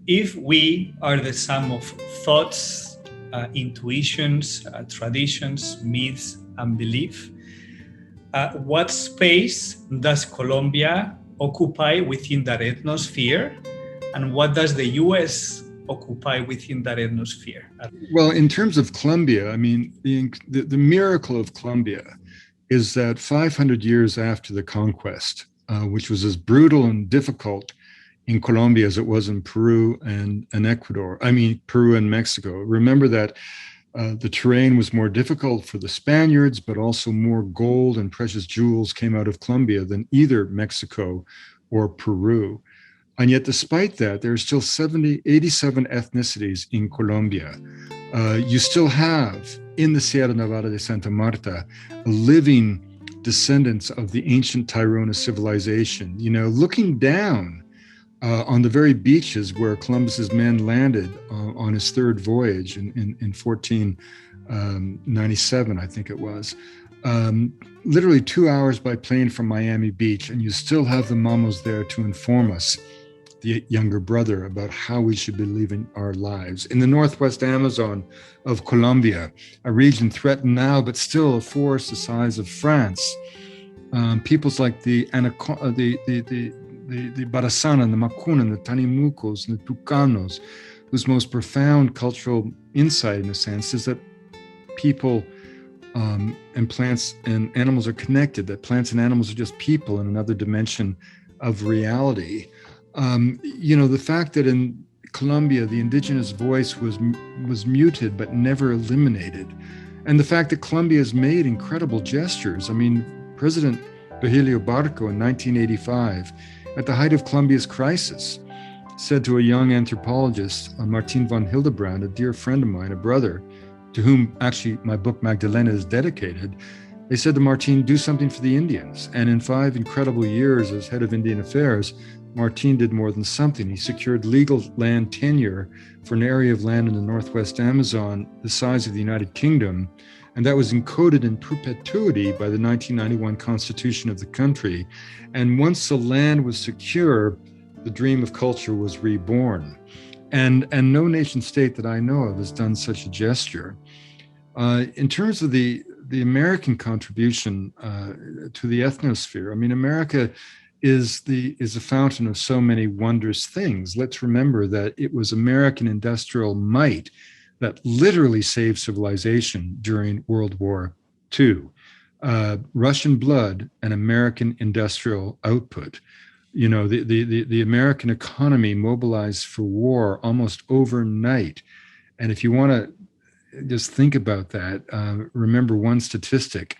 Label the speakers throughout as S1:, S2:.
S1: if we are the sum of thoughts, intuitions, traditions, myths, and belief, what space does Colombia occupy within that ethnosphere? And what does the US occupy within that ethnosphere?
S2: Well, in terms of Colombia, I mean, the miracle of Colombia is that 500 years after the conquest, which was as brutal and difficult in Colombia as it was in Peru and Ecuador, Peru and Mexico. Remember that the terrain was more difficult for the Spaniards, but also more gold and precious jewels came out of Colombia than either Mexico or Peru. And yet, despite that, there are still 87 ethnicities in Colombia. You still have, in the Sierra Nevada de Santa Marta, living descendants of the ancient Tairona civilization, looking down on the very beaches where Columbus's men landed on his third voyage in 1497, I think it was. Literally 2 hours by plane from Miami Beach, and you still have the Mamos there to inform us, the younger brother, about how we should be living our lives. In the Northwest Amazon of Colombia, a region threatened now, but still a forest the size of France, peoples like the Barasanan, the Macunan, the Tanimucos, and the Tucanos, whose most profound cultural insight, in a sense, is that people and plants and animals are connected, that plants and animals are just people in another dimension of reality. The fact that in Colombia, the indigenous voice was muted but never eliminated. And the fact that Colombia has made incredible gestures. I mean, President Vigilio Barco in 1985, at the height of Colombia's crisis, said to a young anthropologist, Martin von Hildebrand, a dear friend of mine, a brother, to whom actually my book Magdalena is dedicated, they said to Martin, do something for the Indians. And in 5 incredible years as head of Indian Affairs, Martin did more than something. He secured legal land tenure for an area of land in the Northwest Amazon the size of the United Kingdom, and that was encoded in perpetuity by the 1991 Constitution of the country. And once the land was secure, the dream of culture was reborn. And no nation state that I know of has done such a gesture. In terms of the American contribution to the ethnosphere, I mean, America is a fountain of so many wondrous things. Let's remember that it was American industrial might that literally saved civilization during World War II. Russian blood and American industrial output. The American economy mobilized for war almost overnight. And if you want to just think about that, remember one statistic.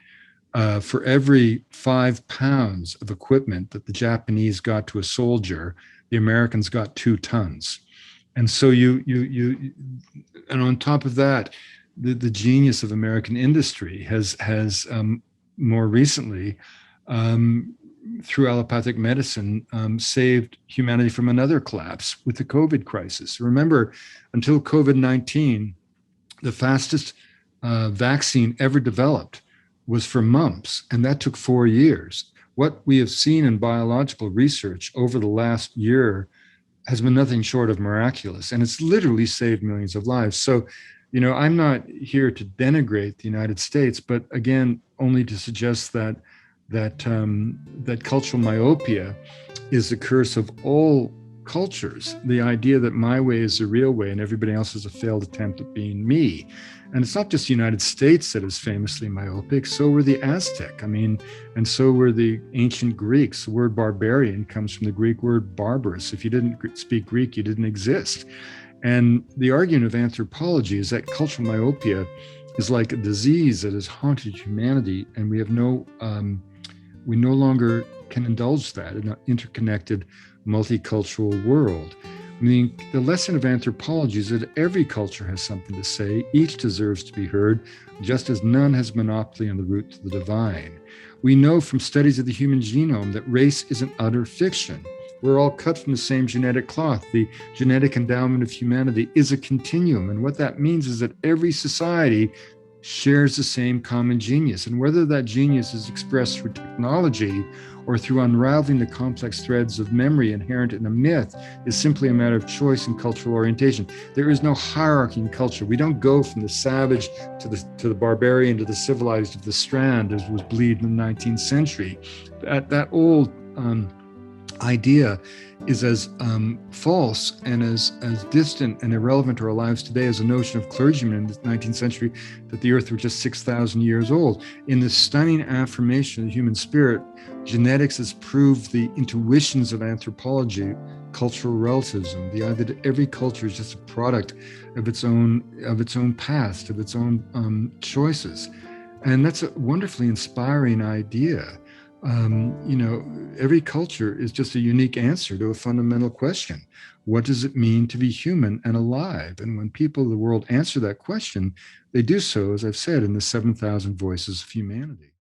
S2: For every 5 pounds of equipment that the Japanese got to a soldier, the Americans got 2 tons. And so and on top of that, the genius of American industry has more recently, through allopathic medicine, saved humanity from another collapse with the COVID crisis. Remember, until COVID-19, the fastest vaccine ever developed was for mumps, and that took 4 years. What we have seen in biological research over the last year has been nothing short of miraculous, and it's literally saved millions of lives. So, I'm not here to denigrate the United States, but again, only to suggest that cultural myopia is the curse of all cultures. The idea that my way is the real way and everybody else is a failed attempt at being me. And it's not just the United States that is famously myopic, so were the Aztec. And so were the ancient Greeks. The word barbarian comes from the Greek word barbarous. If you didn't speak Greek, you didn't exist. And the argument of anthropology is that cultural myopia is like a disease that has haunted humanity, and we no longer can indulge that in an interconnected, multicultural world. The lesson of anthropology is that every culture has something to say. Each deserves to be heard, just as none has monopoly on the route to the divine. We know from studies of the human genome that race is an utter fiction. We're all cut from the same genetic cloth. The genetic endowment of humanity is a continuum. And what that means is that every society shares the same common genius. And whether that genius is expressed through technology or through unraveling the complex threads of memory inherent in a myth is simply a matter of choice and cultural orientation. There is no hierarchy in culture. We don't go from the savage to the barbarian to the civilized of the Strand, as was believed in the 19th century. That old idea is as false and as distant and irrelevant to our lives today as a notion of clergymen in the 19th century that the earth was just 6,000 years old. In this stunning affirmation of the human spirit, genetics has proved the intuitions of anthropology, cultural relativism, the idea that every culture is just a product of its own past, of its own choices. And that's a wonderfully inspiring idea. Every culture is just a unique answer to a fundamental question. What does it mean to be human and alive? And when people of the world answer that question, they do so, as I've said, in the 7,000 voices of humanity.